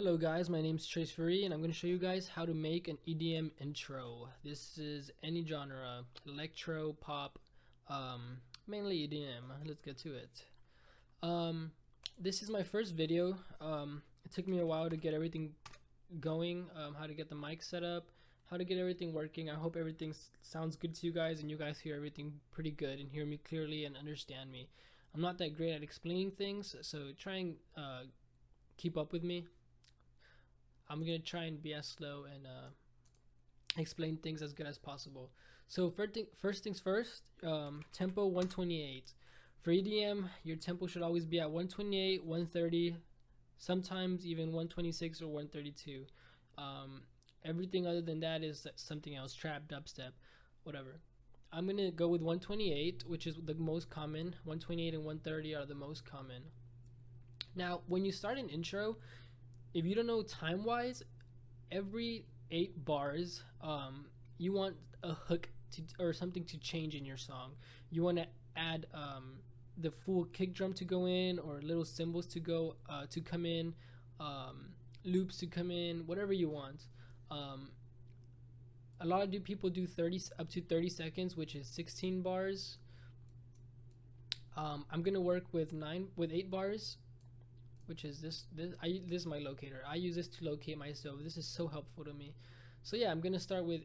Hello guys, my name is Trayz Ferree and I'm going to show you guys how to make an EDM intro. This is any genre, electro, pop, mainly EDM. Let's get to it. This is my first video. It took me a while to get everything going, how to get the mic set up, how to get everything working. I hope everything sounds good to you guys and you guys hear everything pretty good and hear me clearly and understand me. I'm not that great at explaining things, so try and keep up with me. I'm gonna try and be as slow and explain things as good as possible. So first things first, tempo 128. For EDM, your tempo should always be at 128, 130, sometimes even 126 or 132. Everything other than that is something else, trap, dubstep, whatever. I'm gonna go with 128, which is the most common. 128 and 130 are the most common. Now, when you start an intro, if you don't know time wise, every 8 bars you want a hook or something to change in your song. You want to add the full kick drum to go in, or little cymbals to go to come in, loops to come in, whatever you want. A lot of people do 30 up to 30 seconds, which is 16 bars. I'm gonna work with 8 bars, which is this is my locator. I use this to locate myself. This is so helpful to me. So yeah, I'm gonna start with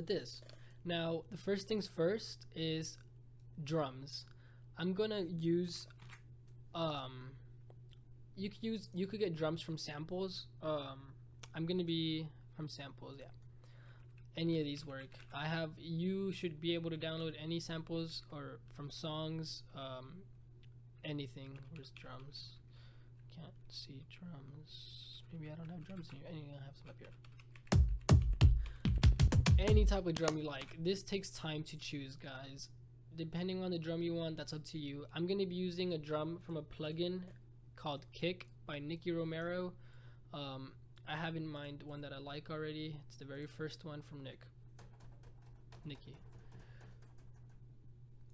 this. Now, the first things first is drums. I'm gonna use you could get drums from samples. I'm gonna be from samples, yeah. Any of these work. You should be able to download any samples or from songs, anything. Where's drums? Can't see drums. Maybe I don't have drums in here. Anyway, I have some up here. Any type of drum you like. This takes time to choose, guys. Depending on the drum you want, that's up to you. I'm gonna be using a drum from a plugin called Kick by Nicky Romero. I have in mind one that I like already. It's the very first one from Nicky.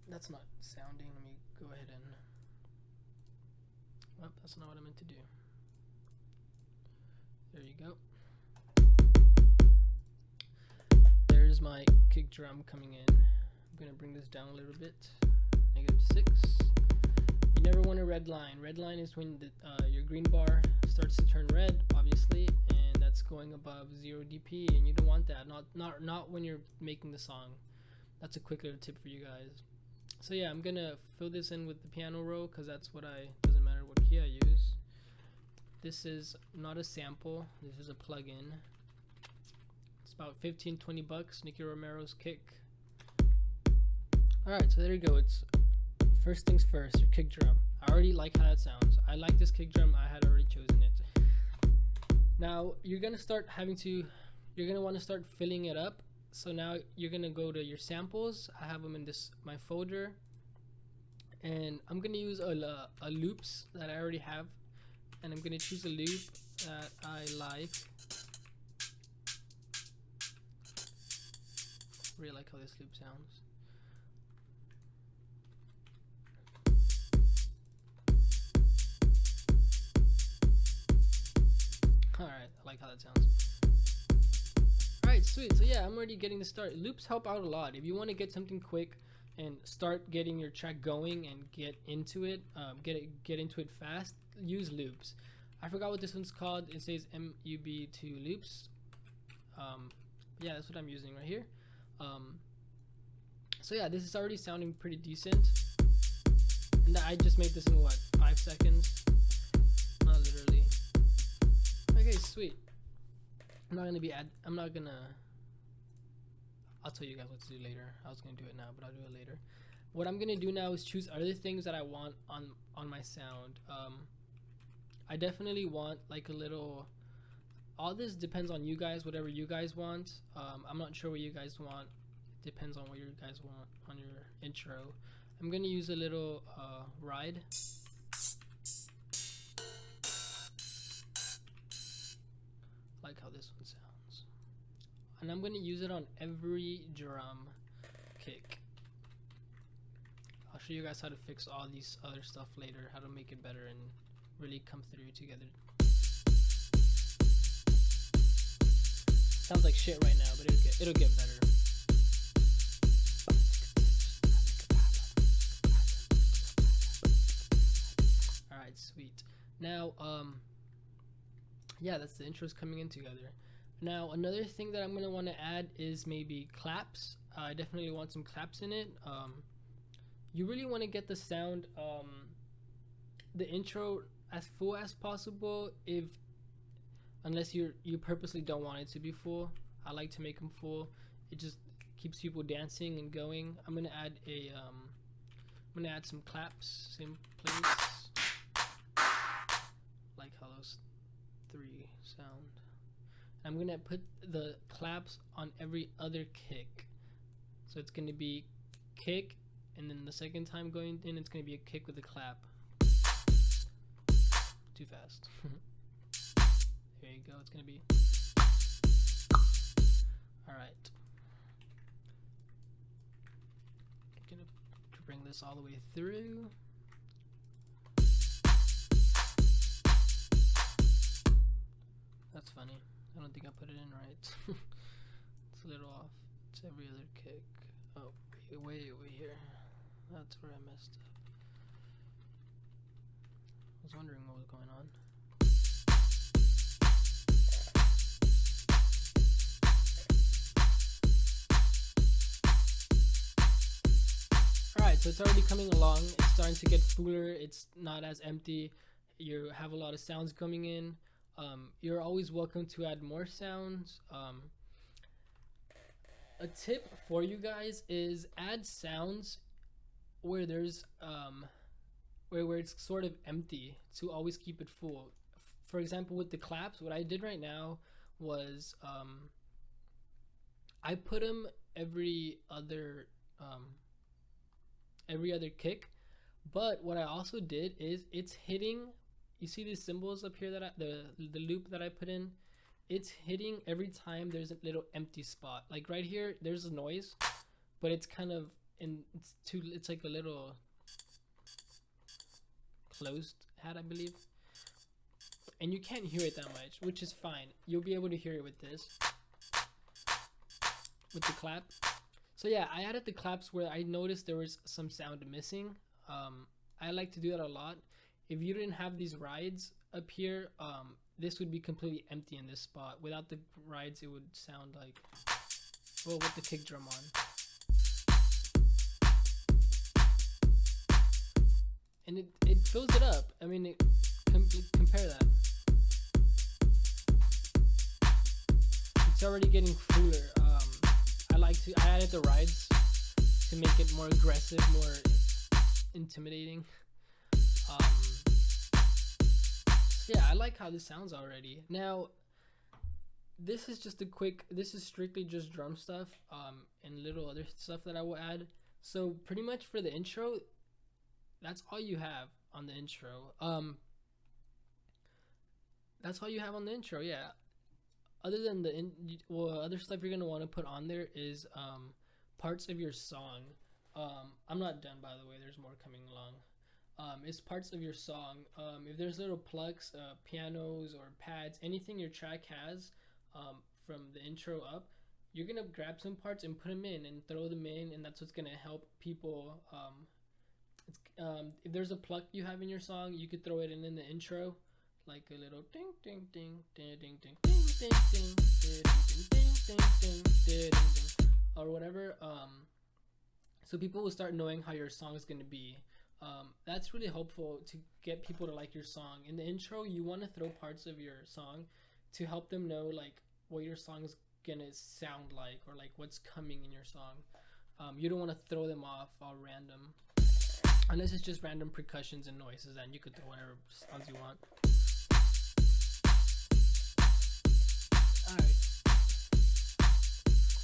That's not sounding. Let me go ahead and... Oh, that's not what I meant to do. There you go. There's my kick drum coming in. I'm gonna bring this down a little bit. -6. You never want a red line. Red line is when your green bar starts to turn red, obviously, and that's going above 0 dp, and you don't want that. Not when you're making the song. That's a quick little tip for you guys. So yeah, I'm gonna fill this in with the piano roll because that's what doesn't matter what key I use. This is not a sample, this is a plugin. It's about 15-20 bucks. Nicky Romero's Kick. Alright, so there you go. It's first things first, your kick drum. I already like how that sounds. I like this kick drum. I had already chosen it. Now you're gonna want to start filling it up. So now you're gonna go to your samples. I have them in my folder, and I'm gonna use a loops that I already have, and I'm gonna choose a loop that I like. Really like how this loop sounds. Alright, I like how that sounds. Alright, sweet. So yeah, I'm already getting the start. Loops help out a lot. If you want to get something quick and start getting your track going and get into it, get into it fast, use loops. I forgot what this one's called. It says MUB2 loops. Yeah, that's what I'm using right here. So yeah, this is already sounding pretty decent. And I just made this in what, 5 seconds? Not literally. Okay, sweet. I'll tell you guys what to do later. I was gonna do it now, but I'll do it later. What I'm gonna do now is choose other things that I want on my sound. I definitely want like a little... All this depends on you guys, whatever you guys want. I'm not sure what you guys want. It depends on what you guys want on your intro. I'm gonna use a little ride. Like how this one sounds, and I'm gonna use it on every drum kick. I'll show you guys how to fix all these other stuff later, how to make it better and really come through together. Sounds like shit right now, but it'll get better. All right, sweet. Now, yeah, that's the intros coming in together. Now, another thing that I'm gonna want to add is maybe claps. I definitely want some claps in it. You really want to get the sound, the intro as full as possible. Unless you purposely don't want it to be full. I like to make them full. It just keeps people dancing and going. I'm gonna add some claps, same place, like how those three sound. I'm gonna put the claps on every other kick. So it's gonna be kick, and then the second time going in, it's gonna be a kick with a clap. Too fast. There you go, it's gonna be. Alright. I'm gonna bring this all the way through. That's funny. I don't think I put it in right. It's a little off. It's every other kick. Oh, way over here. That's where I messed up. I was wondering what was going on. Alright, so it's already coming along. It's starting to get fuller. It's not as empty. You have a lot of sounds coming in. You're always welcome to add more sounds. A tip for you guys is add sounds where there's where it's sort of empty, to always keep it full. For example, with the claps, what I did right now was I put them every other kick, but what I also did is it's hitting. You see these symbols up here that the loop that I put in, it's hitting every time there's a little empty spot. Like right here, there's a noise, but it's kind of it's like a little closed hat, I believe, and you can't hear it that much, which is fine. You'll be able to hear it with this, with the clap. So yeah, I added the claps where I noticed there was some sound missing. I like to do that a lot. If you didn't have these rides up here, this would be completely empty in this spot. Without the rides, it would sound like, well, with the kick drum on. And it fills it up. I mean, compare that. It's already getting fuller. I added the rides to make it more aggressive, more intimidating. Yeah, I like how this sounds already. Now, this is strictly just drum stuff, and little other stuff that I will add. So pretty much for the intro, that's all you have on the intro. That's all you have on the intro, yeah. Other than other stuff you're gonna want to put on there is parts of your song. I'm not done, by the way. There's more coming along. It's parts of your song. If there's little plugs, pianos or pads, anything your track has, from the intro up, you're gonna grab some parts and put them in and throw them in, and that's what's gonna help people. If there's a plug you have in your song, you could throw it in the intro, like a little ding ding ding ding ding ding ding ding ding ding ding ding ding ding, or whatever. So people will start knowing how your song is gonna be. That's really helpful to get people to like your song. In the intro, you want to throw parts of your song to help them know like what your song is gonna sound like, or like what's coming in your song. You don't want to throw them off all random, unless it's just random percussions and noises, and you could throw whatever sounds you want. Alright,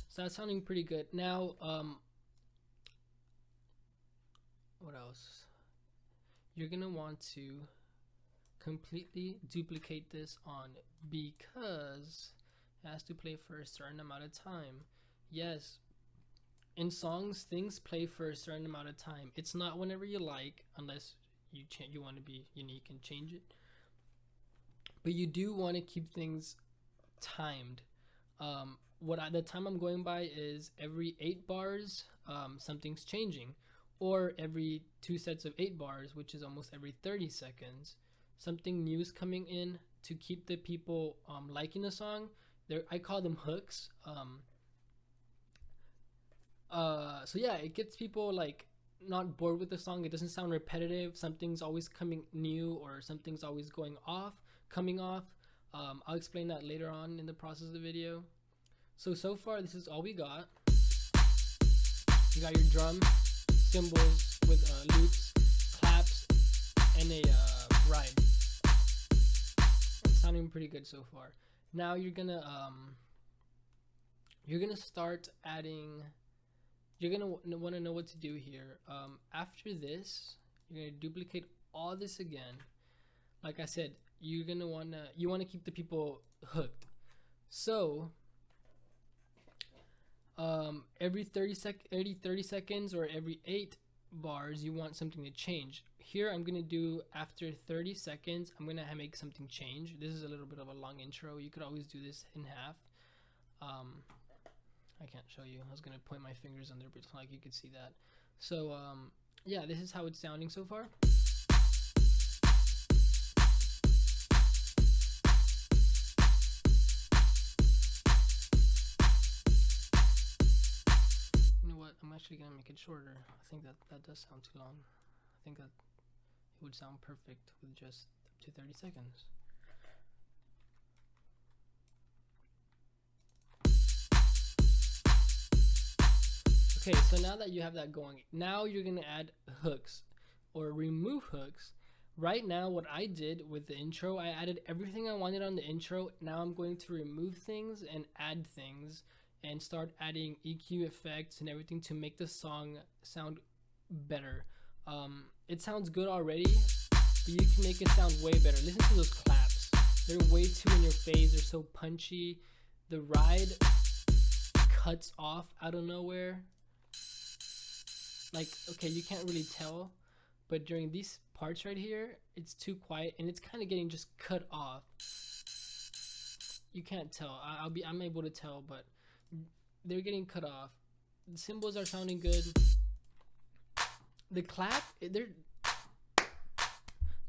so that's sounding pretty good. Now, what else? You're gonna want to completely duplicate this on, because it has to play for a certain amount of time. Yes, in songs, things play for a certain amount of time. It's not whenever you like, unless you want to be unique and change it. but you do want to keep things timed. The time I'm going by is every 8 bars, something's changing, or every 2 sets of 8 bars, which is almost every 30 seconds, something new is coming in to keep the people liking the song. I call them hooks. So yeah, it gets people like not bored with the song. It doesn't sound repetitive. Something's always coming new, or something's always coming off. I'll explain that later on in the process of the video. So far this is all we got. You got your drum, cymbals with loops, claps, and a ride. It's sounding pretty good so far. Now you're gonna start adding. You're gonna want to know what to do here. After this, you're gonna duplicate all this again. Like I said, you want to keep the people hooked. So every 30 seconds or every 8 bars, you want something to change. Here I'm gonna do after 30 seconds, I'm gonna make something change. This is a little bit of a long intro. You could always do this in half. I can't show you. I was gonna point my fingers on there, but it's not like you could see that. So yeah, this is how it's sounding so far. You know what? I'm actually gonna make it shorter. I think that does sound too long. I think that it would sound perfect with just up to 30 seconds. Okay, so now that you have that going, now you're gonna add hooks or remove hooks. Right now, what I did with the intro, I added everything I wanted on the intro. Now I'm going to remove things and add things and start adding EQ effects and everything to make the song sound better. It sounds good already, but you can make it sound way better. Listen to those claps. They're way too in your face. They're so punchy. The ride cuts off out of nowhere. Like, okay, you can't really tell, but during these parts right here, it's too quiet and it's kind of getting just cut off. You can't tell. I'm able to tell, but they're getting cut off. The cymbals are sounding good. The clap, they're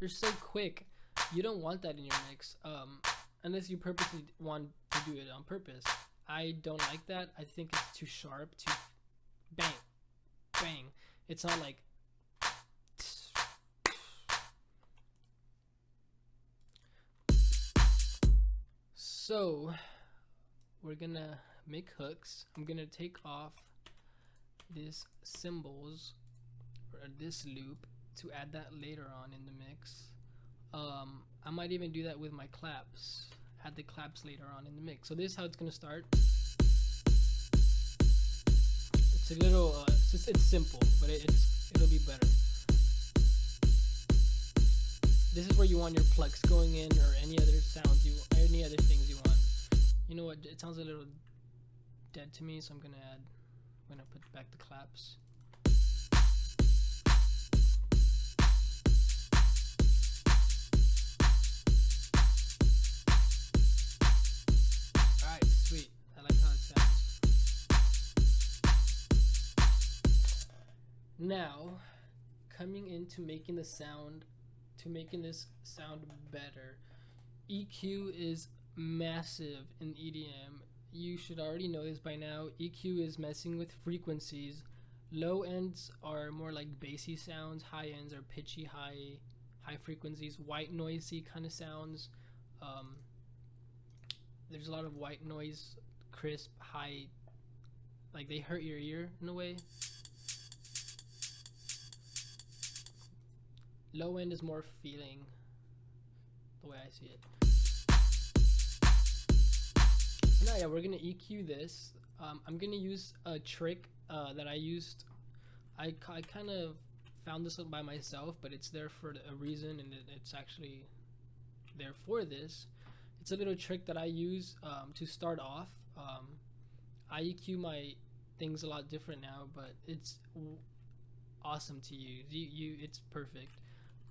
so quick. You don't want that in your mix, unless you purposely want to do it on purpose. I don't like that. I think it's too sharp, too bang. Bang. It's not like so we're gonna make hooks. I'm gonna take off these cymbals or this loop to add that later on in the mix. I might even do that with my claps, add the claps later on in the mix. So this is how it's gonna start. It's a little, it's simple, but it'll be better. This is where you want your plucks going in, or any other sounds any other things you want. You know what? It sounds a little dead to me, so I'm gonna put back the claps. All right, sweet. I like how it sounds. Now, coming into making this sound better, EQ is massive in EDM. You should already know this by now. EQ is messing with frequencies. Low ends are more like bassy sounds. High ends are pitchy, high frequencies, white noisy kind of sounds. There's a lot of white noise, crisp, high, like they hurt your ear in a way. Low end is more feeling, the way I see it. Now yeah, we're gonna EQ this. I'm gonna use a trick that I used. I kind of found this by myself, but it's there for a reason, and it's actually there for this. It's a little trick that I use to start off. I EQ my things a lot different now, but it's awesome to use. It's perfect.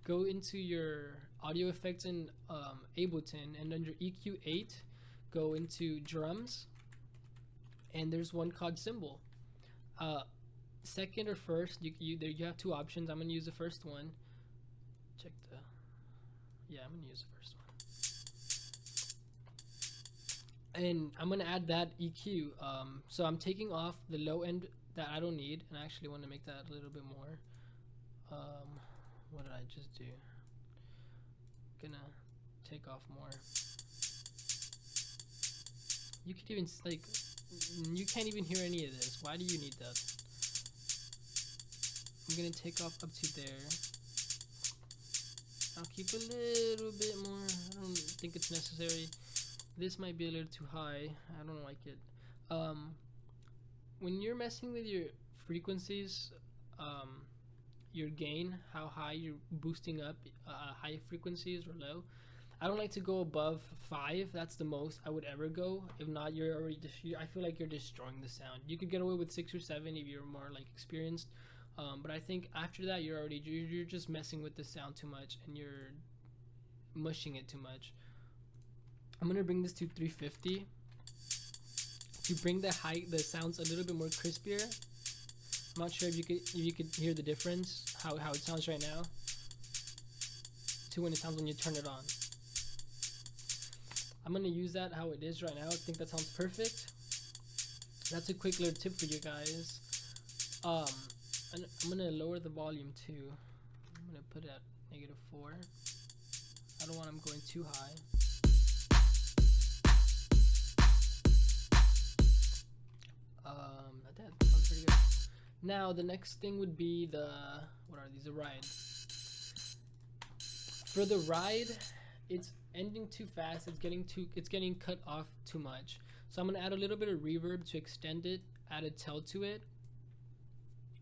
go into your audio effects in Ableton, and under EQ8 go into drums, and there's one called cymbal. Second or first, you have two options. I'm gonna use the first one. Check the, yeah, I'm gonna use the first one, and I'm gonna add that EQ. So I'm taking off the low end that I don't need, and I actually want to make that a little bit more. What did I just do? Gonna take off more. You could even like, you can't even hear any of this. Why do you need that? I'm gonna take off up to there. I'll keep a little bit more. I don't think it's necessary. This might be a little too high. I don't like it. When you're messing with your frequencies, your gain, how high you're boosting up high frequencies or low, I don't like to go above 5. That's the most I would ever go. If not, you're already I feel like you're destroying the sound. You could get away with 6 or 7 if you're more like experienced, but I think after that you're just messing with the sound too much, and you're mushing it too much. I'm gonna bring this to 350 to bring the sounds a little bit more crispier. I'm not sure if you could hear the difference, how it sounds right now to when it sounds when you turn it on. I'm gonna use that how it is right now. I think that sounds perfect. That's a quick little tip for you guys. And I'm gonna lower the volume too. I'm gonna put it at -4. I don't want them going too high. That sounds pretty good. Now the next thing would be the, what are these, the ride. For the ride, it's ending too fast. It's getting cut off too much. So I'm gonna add a little bit of reverb to extend it, add a tail to it.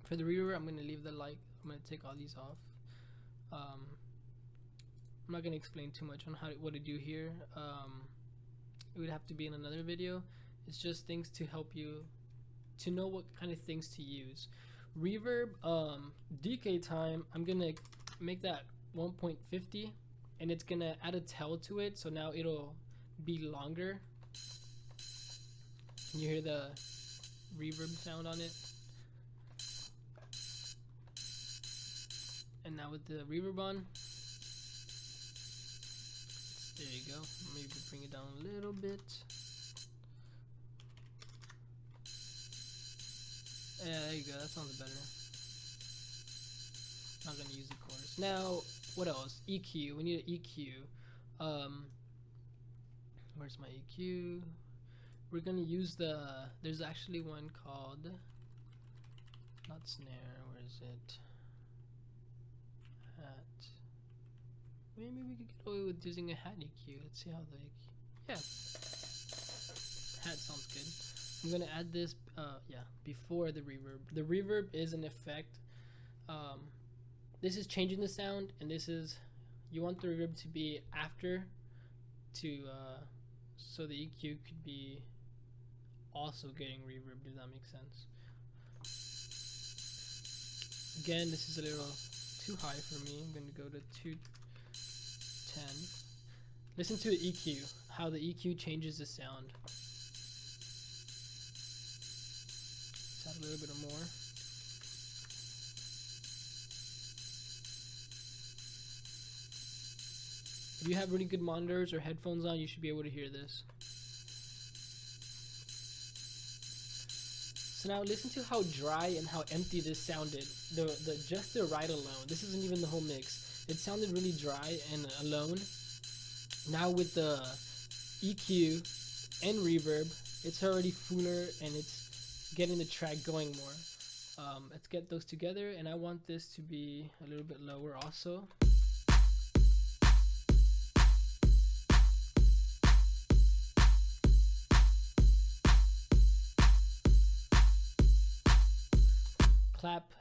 For the reverb, I'm gonna leave the light. I'm gonna take all these off. I'm not gonna explain too much on what to do here. It would have to be in another video. It's just things to help you to know what kind of things to use. Reverb, decay time, I'm gonna make that 1.50, and it's gonna add a tail to it, so now it'll be longer. Can you hear the reverb sound on it? And now with the reverb on, there you go. Maybe bring it down a little bit. Yeah, there you go. That sounds better. Not gonna use the chorus. Now, what else? EQ. We need an EQ. Where's my EQ? We're gonna use the. There's actually one called. Not snare. Where is it? Hat. Maybe we could get away with using a hat EQ. Let's see how the EQ. Yeah. Hat sounds good. I'm gonna add this, yeah, before the reverb. The reverb is an effect. This is changing the sound, and this is, you want the reverb to be after, so the EQ could be also getting reverb, if that makes sense. Again, this is a little too high for me. I'm gonna go to 210. Listen to the EQ, how the EQ changes the sound. Add a little bit more. If you have really good monitors or headphones on, you should be able to hear this. So now listen to how dry and how empty this sounded. Just the ride alone. This isn't even the whole mix. It sounded really dry and alone. Now with the EQ and reverb, it's already fuller and it's getting the track going more. Let's get those together, and I want this to be a little bit lower also. Clap,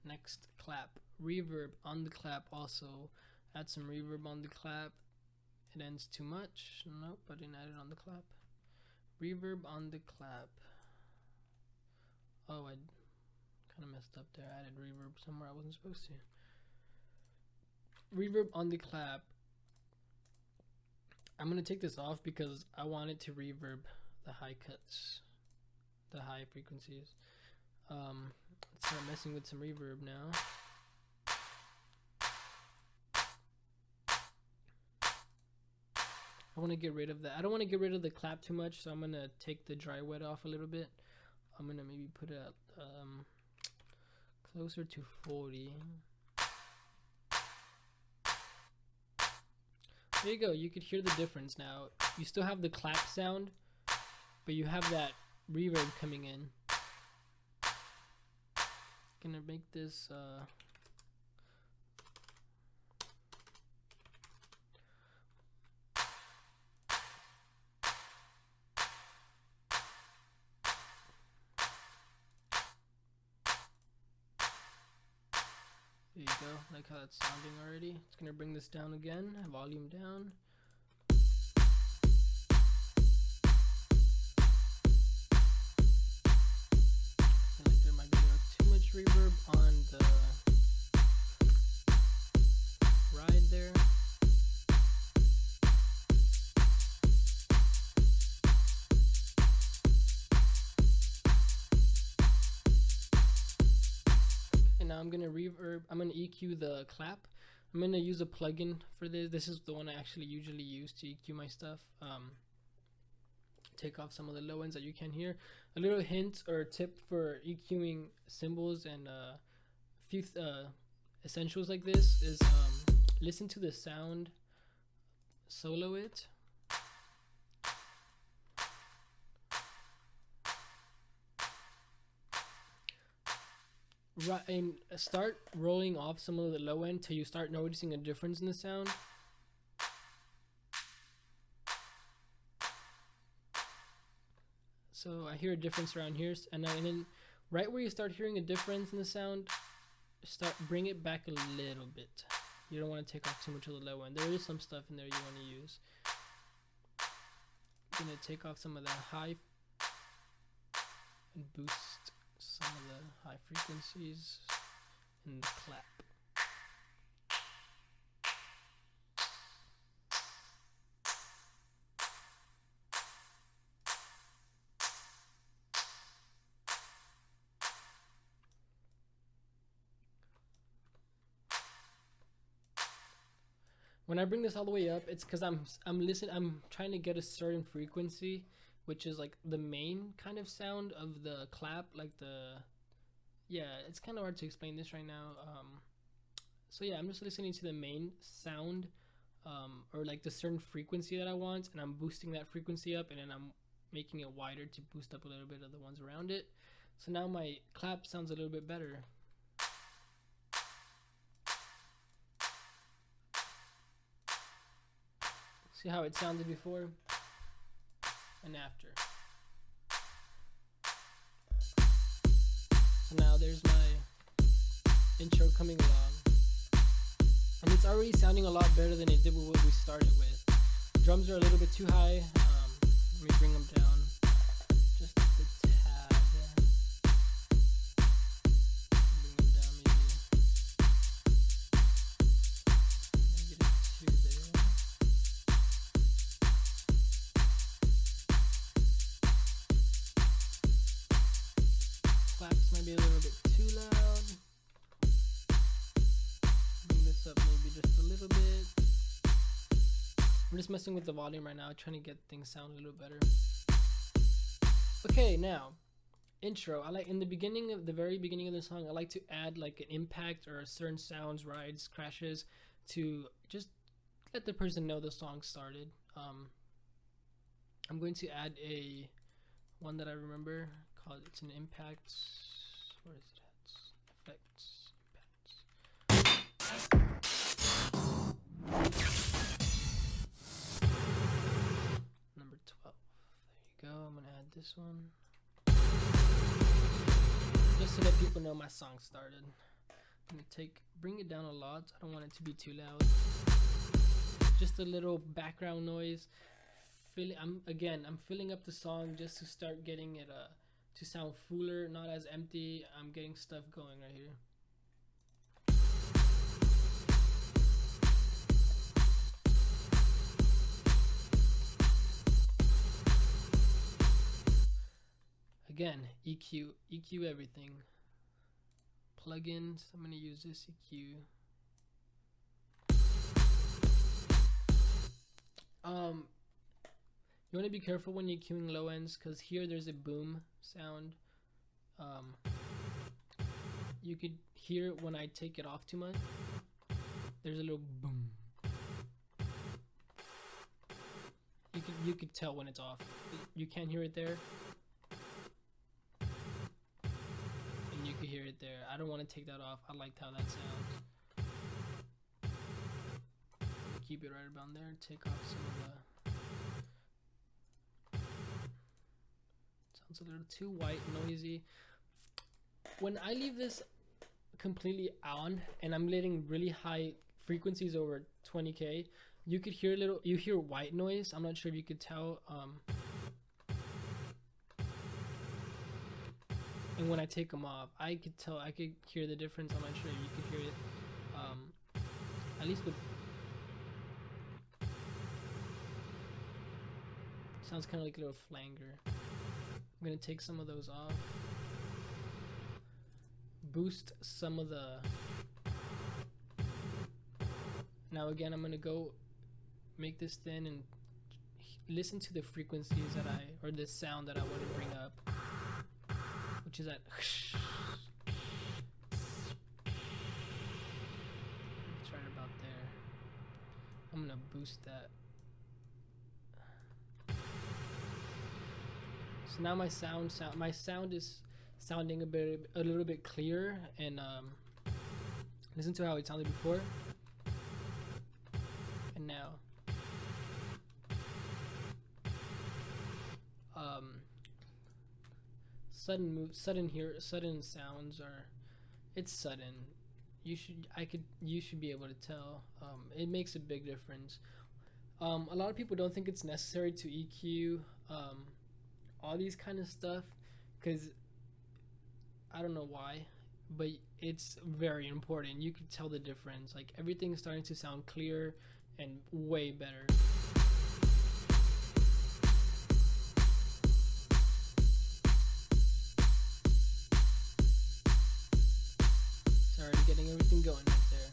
next clap. Reverb on the clap also. Add some reverb on the clap. It ends too much. Nope, I didn't add it on the clap. Reverb on the clap. Oh, I kind of messed up there. I added reverb somewhere I wasn't supposed to. reverb on the clap. I'm gonna take this off because I want it to reverb the high cuts, the high frequencies. Let's start messing with some reverb now. I want to get rid of that. I don't want to get rid of the clap too much, so I'm gonna take the dry wet off a little bit. I'm gonna maybe put it at closer to 40. There you go. You could hear the difference now. You still have the clap sound, but you have that reverb coming in. Gonna make this there you go, like how that's sounding already. It's gonna bring this down again, volume down. I feel like there might be a little too much reverb on the ride there. Now I'm gonna reverb. I'm gonna EQ the clap. I'm gonna use a plugin for this. This is the one I actually usually use to EQ my stuff. Take off some of the low ends that you can hear. A little hint or tip for EQing cymbals and a few essentials like this is listen to the sound, solo it. Right, and start rolling off some of the low end till you start noticing a difference in the sound. So I hear a difference around here, and then right where you start hearing a difference in the sound, bring it back a little bit. You don't want to take off too much of the low end. There is some stuff in there you want to use. I'm gonna take off some of the high and boost some of the high frequencies in the clap. When I bring this all the way up, it's because I'm trying to get a certain frequency, which is like the main kind of sound of the clap, like it's kind of hard to explain this right now. So yeah, I'm just listening to the main sound, or like the certain frequency that I want, and I'm boosting that frequency up, and then I'm making it wider to boost up a little bit of the ones around it. So now my clap sounds a little bit better. See how it sounded before and after. So now there's my intro coming along, and it's already sounding a lot better than it did with what we started with. Drums are a little bit too high. Let me bring them down just a tad. Bring them down maybe get it 2 there. Claps might be a little bit too loud. Bring this up maybe just a little bit. I'm just messing with the volume right now, trying to get things sound a little better. Okay, now intro. I like in the very beginning of the song, I like to add like an impact or certain sounds, rides, crashes to just let the person know the song started. I'm going to add one that I remember called, it's an impact. Where is it at? Effects, impacts. Number 12. There you go. I'm gonna add this one just so that people know my song started. I'm gonna bring it down a lot. I don't want it to be too loud. Just a little background noise. I'm filling up the song just to start getting it to sound fuller, not as empty. I'm getting stuff going right here. Again, EQ everything. Plugins, I'm gonna use this EQ. You want to be careful when you're EQing low ends, because here there's a boom sound. You could hear when I take it off too much. There's a little boom. You could tell when it's off. You can't hear it there, and you can hear it there. I don't want to take that off. I liked how that sounds. Keep it right around there. Take off some of the. Sounds a little too white, noisy. When I leave this completely on and I'm letting really high frequencies over 20K, you could hear you hear white noise. I'm not sure if you could tell. And when I take them off, I could tell. I could hear the difference. I'm not sure if you could hear it. At least with. Sounds kind of like a little flanger. I'm gonna take some of those off. Boost some of the. Now again, I'm gonna go make this thin and listen to the frequencies that or the sound that I want to bring up, which is at. It's right about there. I'm gonna boost that. So now my sound is sounding a little bit clearer, and listen to how it sounded before and now. Sudden sounds are, it's sudden. You should be able to tell. It makes a big difference. A lot of people don't think it's necessary to EQ all these kind of stuff, because I don't know why, but it's very important. You can tell the difference. Like, everything's starting to sound clear and way better. Sorry, getting everything going right there.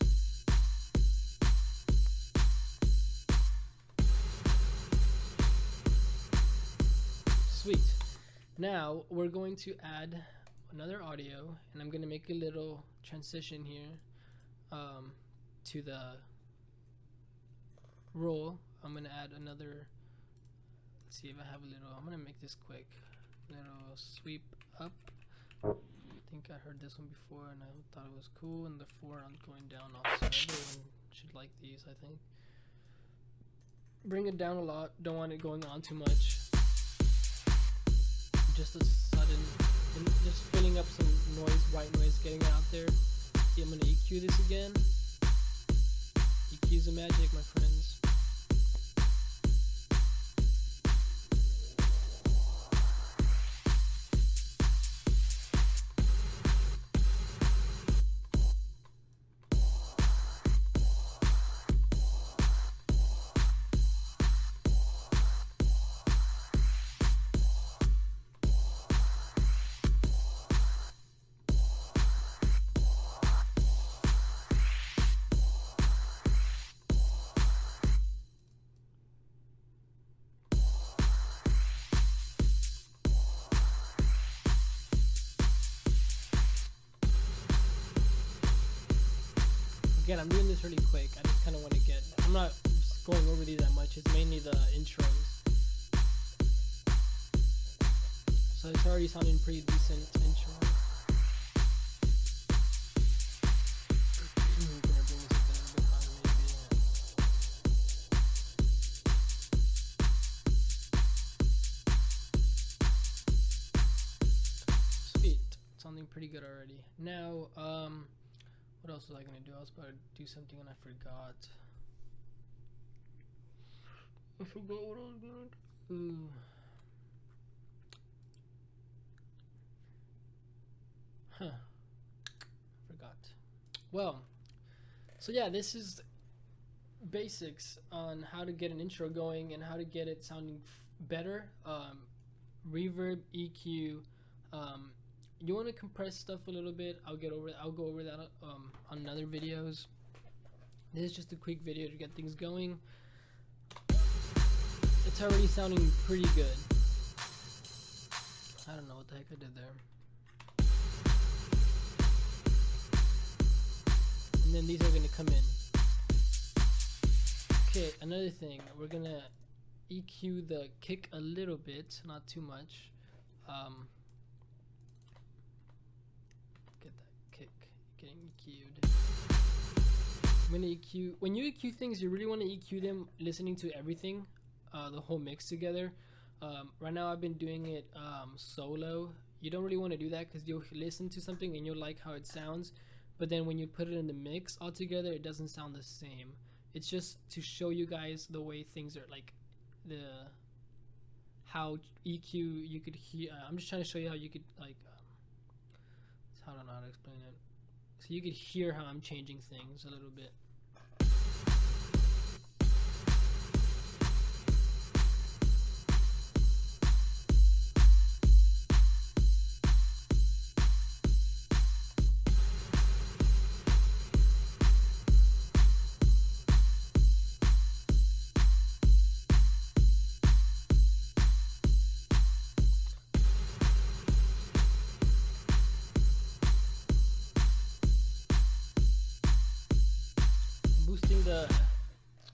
Sweet. Now we're going to add another audio, and I'm going to make a little transition here to the roll. I'm going to add another. Let's see if I have a little. I'm going to make this quick. Little sweep up. I think I heard this one before and I thought it was cool, and the 4 on going down also. Everyone should like these, I think. Bring it down a lot. Don't want it going on too much. Just a sudden, and just filling up some noise, white noise, getting it out there. See, I'm gonna EQ this again. EQ's the magic, my friends. Again, I'm doing this really quick. I just kind of want to get. I'm not going over these that much. It's mainly the intros. So it's already sounding pretty decent intro. I'm gonna bring this up a little bit higher, maybe. Sweet. Sounding pretty good already. Now, what else was I gonna do? I was about to do something and I forgot. I forgot what I was gonna do. Ooh. Huh. Forgot. Well, so yeah, this is basics on how to get an intro going and how to get it sounding better. Reverb, EQ, You want to compress stuff a little bit. I'll go over that on other videos. This is just a quick video to get things going. It's already sounding pretty good. I don't know what the heck I did there. And then these are gonna come in. Okay, another thing, we're gonna EQ the kick a little bit, not too much. Get that kick getting EQ'd. I'm gonna EQ. When you EQ things, you really want to EQ them listening to everything, the whole mix together. Right now I've been doing it solo. You don't really want to do that because you'll listen to something and you'll like how it sounds, but then when you put it in the mix all together, it doesn't sound the same. It's just to show you guys the way things are, like how EQ you could hear. I'm just trying to show you how you could I don't know how to explain it. So you could hear how I'm changing things a little bit.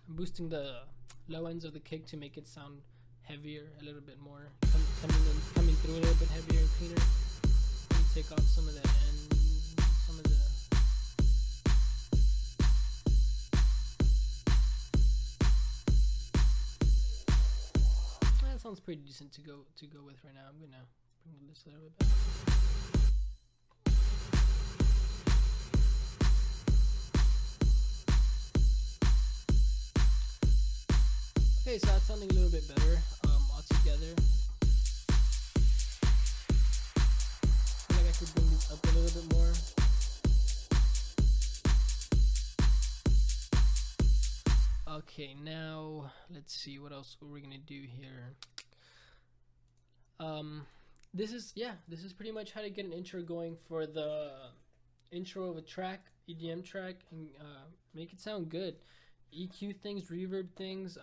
Boosting the low ends of the kick to make it sound heavier a little bit more, coming through a little bit heavier and cleaner. Let me take off some of the end, some of the. That sounds pretty decent to go with right now. I'm gonna bring this a little bit back. Okay, so that's sounding a little bit better all together. I feel like I could bring this up a little bit more. Okay, now let's see what else we're gonna do here. This is pretty much how to get an intro going for the intro of a track, EDM track, and make it sound good. EQ things, reverb things,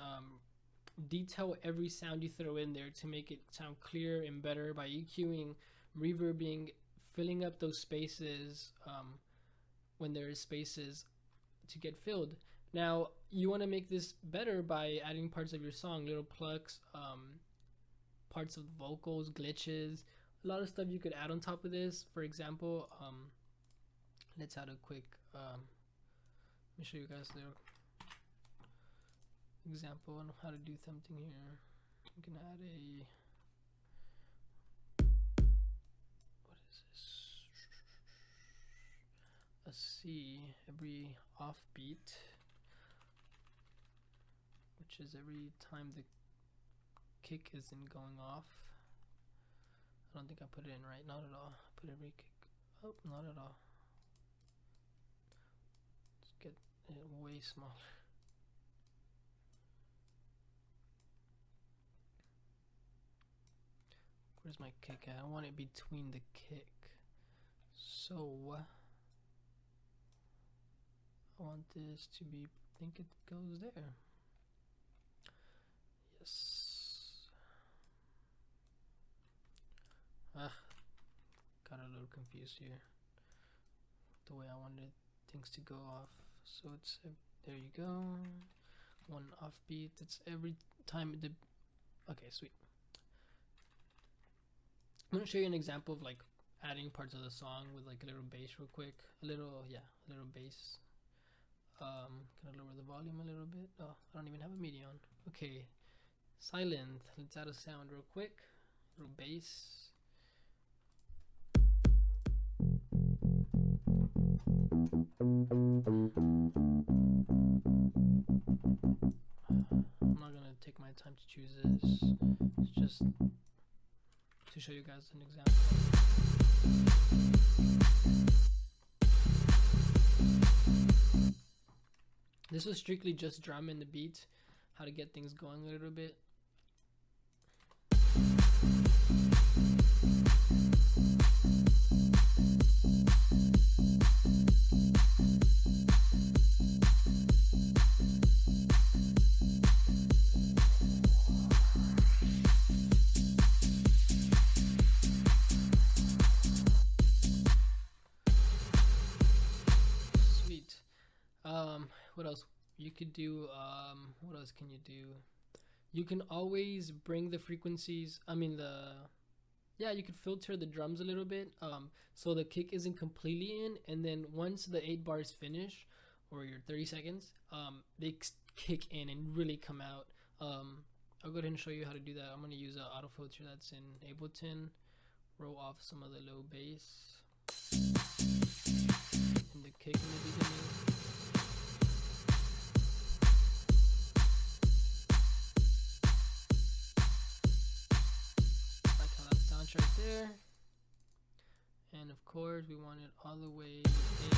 detail every sound you throw in there to make it sound clear and better by EQing, reverbing, filling up those spaces when there is spaces to get filled. Now you want to make this better by adding parts of your song, little plucks, parts of the vocals, glitches, a lot of stuff you could add on top of this. For example, let's add a quick let me show you guys the example on how to do something here. I'm gonna add what is this? A C every offbeat, which is every time the kick isn't going off. I don't think I put it in right. Not at all. I put every kick. Oh, not at all. Let's get it way smaller. Where's my kick at? I want it between the kick. So I want this to be, I think it goes there. Yes. Got a little confused here. The way I wanted things to go off. So it's, there you go. One offbeat. It's every time the, okay, sweet. I'm gonna show you an example of like adding parts of the song with like a little bass real quick. A little bass. Gonna lower the volume a little bit. Oh, I don't even have a MIDI on. Okay, silent. Let's add a sound real quick. A little bass. I'm not gonna take my time to choose this. It's just to show you guys an example. This was strictly just drum and the beat, how to get things going a little bit. could do what else can you do? You can always bring the frequencies, yeah, you could filter the drums a little bit, so the kick isn't completely in, and then once the 8 bars finish, or your 30 seconds, they kick in and really come out. I'll go ahead and show you how to do that. I'm going to use an auto filter that's in Ableton, roll off some of the low bass and the kick in the beginning. Like how that sounds right there. And of course we want it all the way in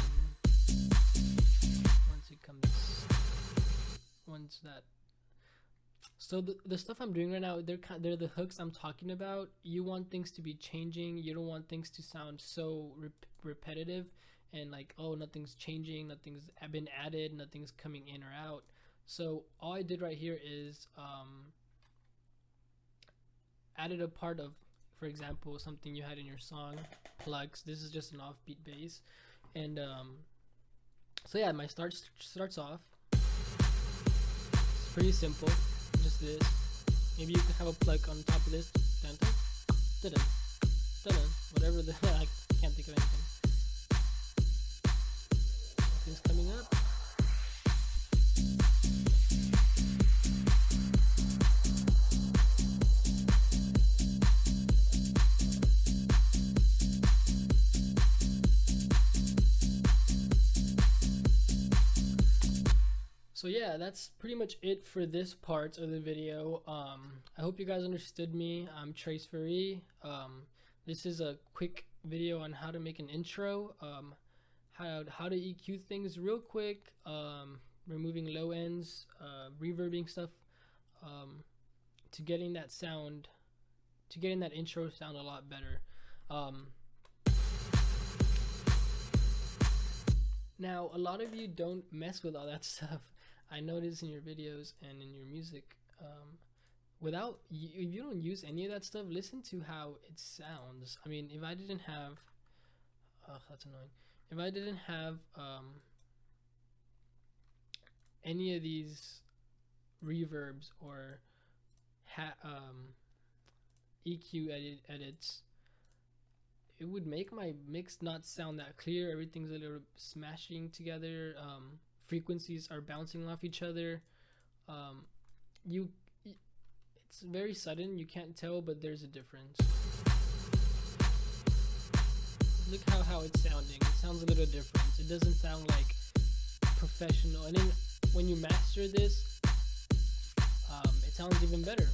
once it comes, once that. So the stuff I'm doing right now, they're the hooks I'm talking about. You want things to be changing. You don't want things to sound so repetitive and like, oh, nothing's changing, nothing's been added, nothing's coming in or out. So all I did right here is added a part of, for example, something you had in your song, plugs. This is just an offbeat bass, and so yeah, my starts off. It's pretty simple. Just this. Maybe you could have a plug on top of this. Dun dun dun dun dun dun. Whatever the I can't think of anything. Something's coming up. So yeah, that's pretty much it for this part of the video. I hope you guys understood me. I'm Trayz Ferree. This is a quick video on how to make an intro, how to EQ things real quick, removing low ends, reverbing stuff, to getting that sound, to getting that intro sound a lot better. Now, a lot of you don't mess with all that stuff. I notice in your videos and in your music, if you don't use any of that stuff, listen to how it sounds. I mean, if I didn't have, that's annoying. If I didn't have any of these reverbs or EQ edits, it would make my mix not sound that clear. Everything's a little smashing together. Frequencies are bouncing off each other. It's very sudden, you can't tell, but there's a difference. Look how it's sounding. It sounds a little different. It doesn't sound like professional. And then when you master this, it sounds even better.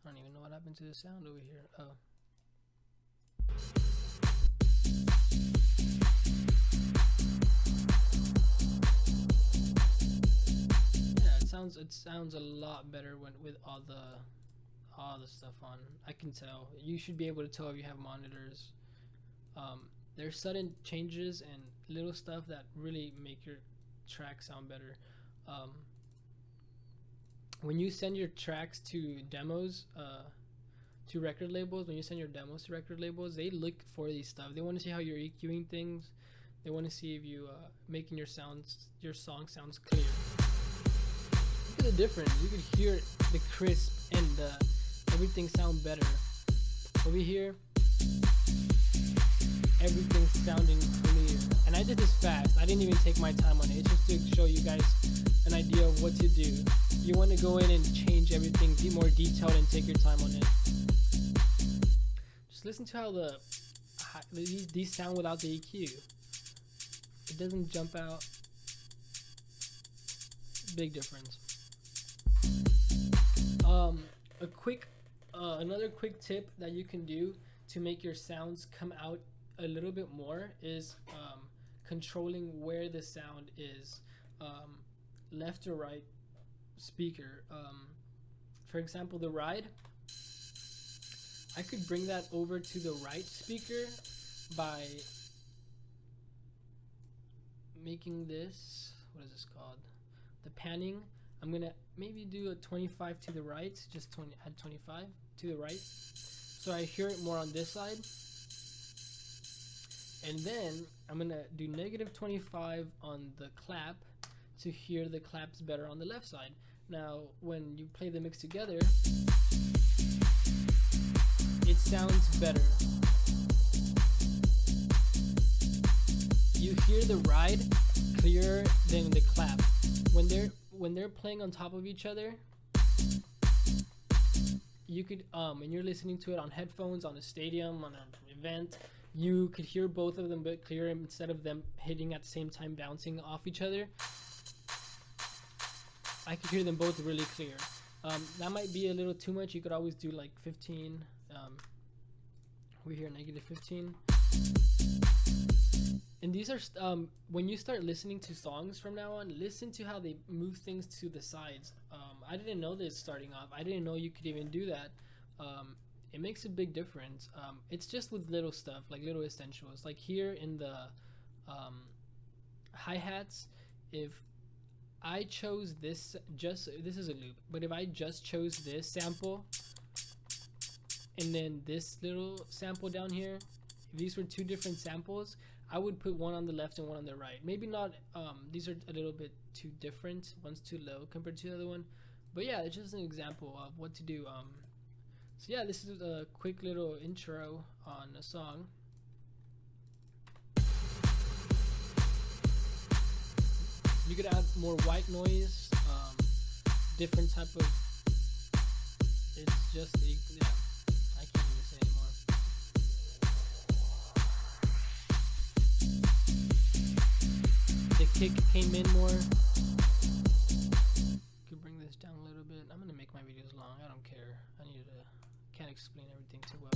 I don't even know what happened to the sound over here. Oh. Yeah, it sounds a lot better with all the stuff on. I can tell. You should be able to tell if you have monitors. There's sudden changes and little stuff that really make your track sound better. When you send your tracks to demos, to record labels, when you send your demos to record labels, they look for these stuff. They want to see how you're EQing things. They want to see if you making your song sounds clear. Look at the difference. You can hear the crisp and everything sound better. Over here, everything's sounding clear. And I did this fast. I didn't even take my time on it. It's just to show you guys an idea of what to do. You want to go in and change everything, be more detailed, and take your time on it. Just listen to how these sound without the EQ. It doesn't jump out. Big difference. Another quick tip that you can do to make your sounds come out a little bit more is controlling where the sound is, left or right speaker. For example, the ride, I could bring that over to the right speaker by making this, what is this called, the panning. I'm gonna maybe do a 25 to the right, just add 25 to the right. so I hear it more on this side. And then I'm gonna do -25 on the clap to hear the claps better on the left side. Now when you play the mix together, it sounds better. You hear the ride clearer than the clap. When they're playing on top of each other, you could and you're listening to it on headphones, on a stadium, on an event, you could hear both of them but clearer instead of them hitting at the same time, bouncing off each other. I could hear them both really clear. That might be a little too much. You could always do like 15. We're here -15. And these are when you start listening to songs from now on, listen to how they move things to the sides. I didn't know this starting off. I didn't know you could even do that. It makes a big difference. It's just with little stuff, like little essentials. Like here in the hi-hats, if I chose this is a loop, but if I just chose this sample and then this little sample down here, if these were two different samples, I would put one on the left and one on the right. Maybe not, these are a little bit too different. One's too low compared to the other one. But yeah, it's just an example of what to do. So yeah, this is a quick little intro on a song. You could add more white noise, different type of, it's just, yeah, I can't even say anymore. The kick came in more. Could bring this down a little bit. I'm gonna make my videos long, I don't care. Can't explain everything too well.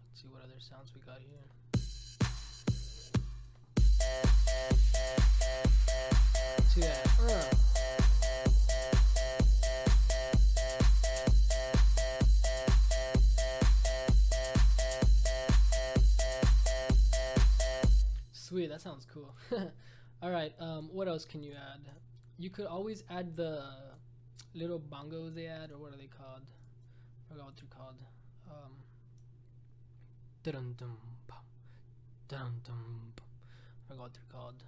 Let's see what other sounds we got here. See that? Sweet, that sounds cool. Alright, what else can you add? You could always add the little bongos they add, or what are they called? I forgot what they're called. I forgot what they're called.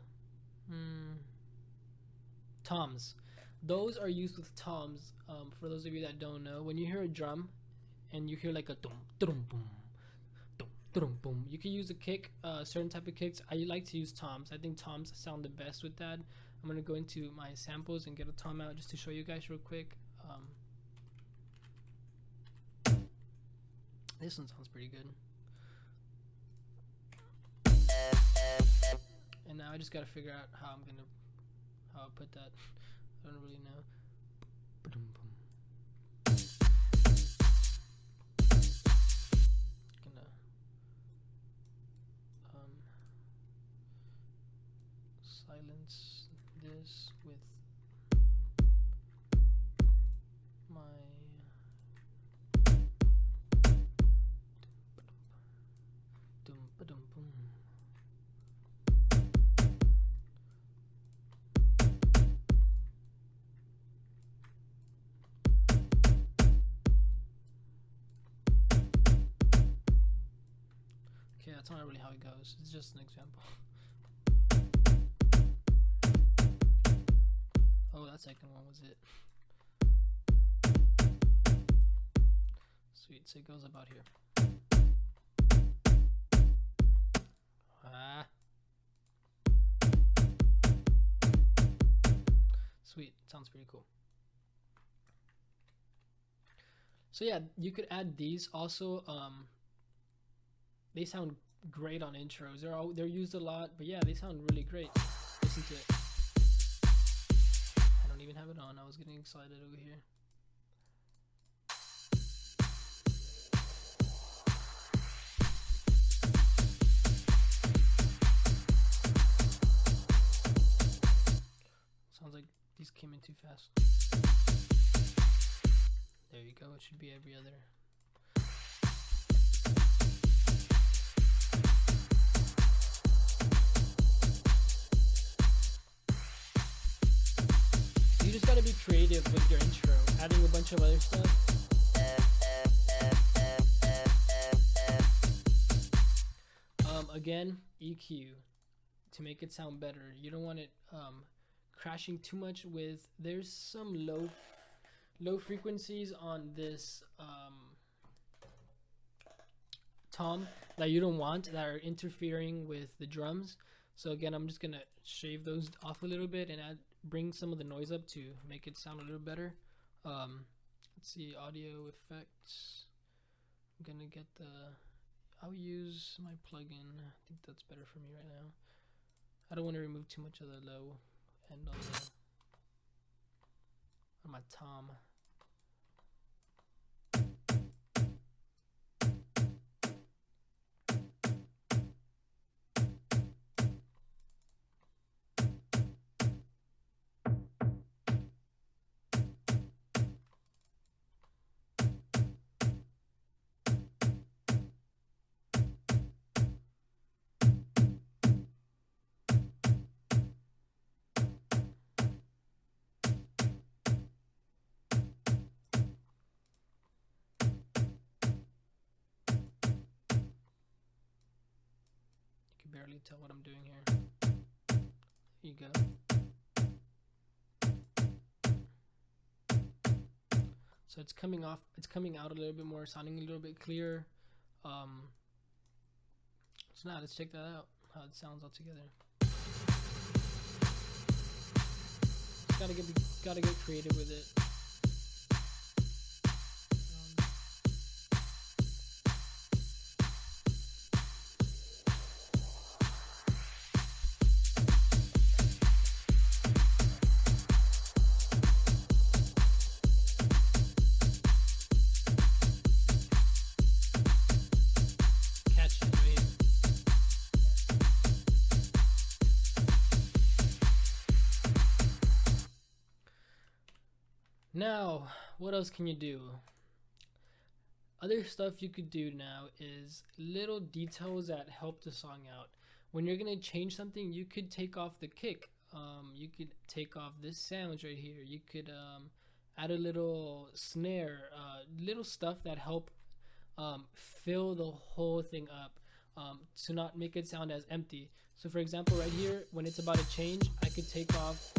Toms. Those are used with toms. For those of you that don't know, when you hear a drum and you hear like a dum dum boom, boom. You can use a kick, certain type of kicks. I like to use toms. I think toms sound the best with that. I'm gonna go into my samples and get a tom out just to show you guys real quick. This one sounds pretty good. And now I just gotta figure out how I'll put that. I don't really know. Silence this with my Okay, that's not really how it goes. It's just an example. Oh, that second one was it. Sweet, so it goes about here. Sweet, sounds pretty cool. So yeah, you could add these also. They sound great on intros. They're used a lot, but yeah, they sound really great. Listen to it. I don't even have it on. I was getting excited over here. Sounds like these came in too fast. There you go. It should be every other. you just gotta be creative with your intro, adding a bunch of other stuff. Again, EQ to make it sound better. You don't want it crashing too much with. There's some low frequencies on this tom that you don't want, that are interfering with the drums. So again, I'm just gonna shave those off a little bit and bring some of the noise up to make it sound a little better. Let's see, audio effects. I'm gonna get I'll use my plugin. I think that's better for me right now. I don't want to remove too much of the low end on my tom. Barely tell what I'm doing here. There you go. So it's coming out a little bit more, sounding a little bit clearer. So now let's check that out, how it sounds all together. Just gotta get creative with it. Now, what else can you do? Other stuff you could do now is little details that help the song out. When you're gonna change something, you could take off the kick. You could take off this sandwich right here. You could add a little snare, little stuff that help fill the whole thing up, to not make it sound as empty. So for example, right here, when it's about to change, I could take off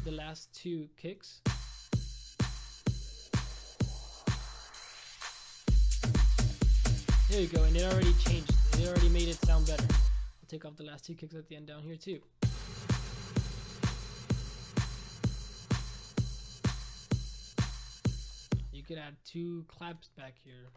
the last two kicks. There you go, and it already changed. It already made it sound better. I'll take off the last two kicks at the end down here too. You could add two claps back here.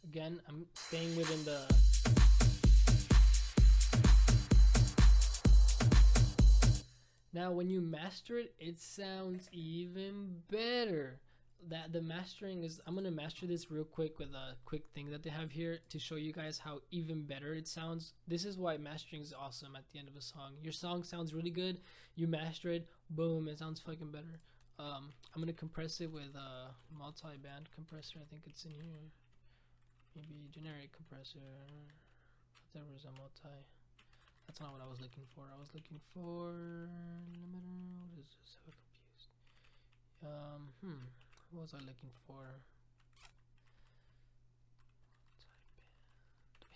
Again, I'm staying within the now when you master it, it sounds even better. That the mastering is, I'm gonna master this real quick with a quick thing that they have here to show you guys how even better it sounds. This is why mastering is awesome at the end of a song. Your song sounds really good, you master it, boom, it sounds fucking better. I'm gonna compress it with a multi-band compressor. I think it's in here. Maybe generic compressor, whatever is a multi. That's not what I was looking for. I was looking for limiter. What is this? So confused. What was I looking for?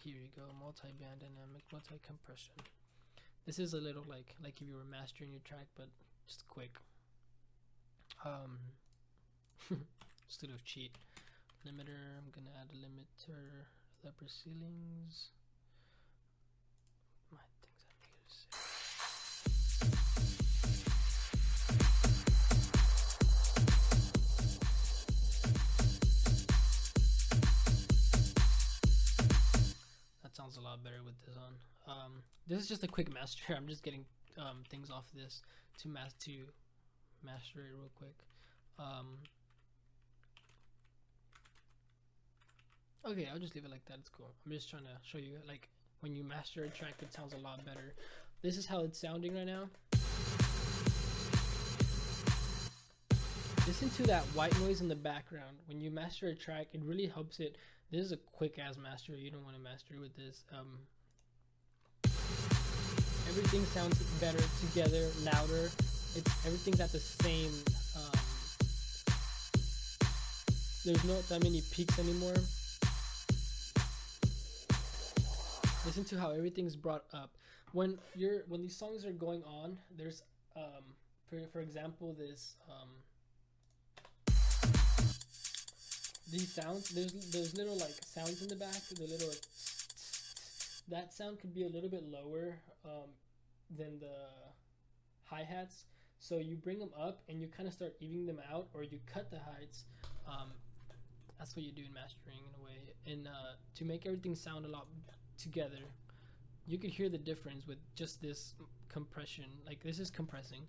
Here you go, multi-band dynamic, multi-compression. This is a little like if you were mastering your track, but just quick. Just a little cheat. Limiter, I'm gonna add a limiter, upper ceilings. My things I need to say. That sounds a lot better with this on. This is just a quick master. I'm just getting things off this to master it real quick. Okay, I'll just leave it like that. It's cool. I'm just trying to show you, like, when you master a track, it sounds a lot better. This is how it's sounding right now. This Listen to that white noise in the background. When you master a track, it really helps it. This is a quick ass master. You don't want to master with this. Everything sounds better together, louder. Everything's at the same. There's not that many peaks anymore. Listen to how everything's brought up. When these songs are going on, there's for example this these sounds. There's little like sounds in the back. The little that sound could be a little bit lower than the hi-hats. So you bring them up and you kind of start evening them out, or you cut the heights. That's what you do in mastering in a way, and to make everything sound a lot together. You could hear the difference with just this compression. Like this is compressing.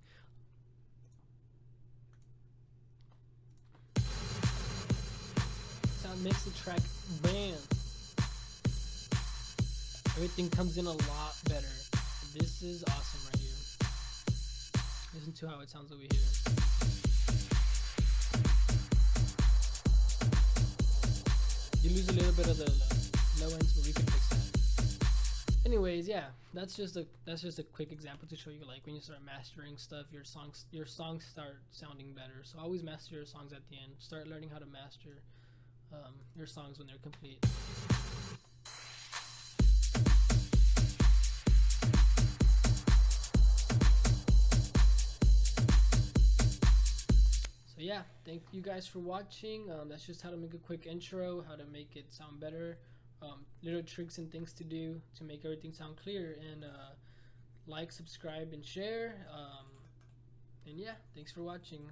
Sound makes the track bam. Everything comes in a lot better. This is awesome right here. Listen to how it sounds over here. You lose a little bit of the low ends, but we can fix that. Anyways, yeah, that's just a quick example to show you, like, when you start mastering stuff, your songs start sounding better. So always master your songs at the end. Start learning how to master your songs when they're complete. So yeah, thank you guys for watching. That's just how to make a quick intro, how to make it sound better, little tricks and things to do to make everything sound clear. And like, subscribe, and share. And yeah, thanks for watching.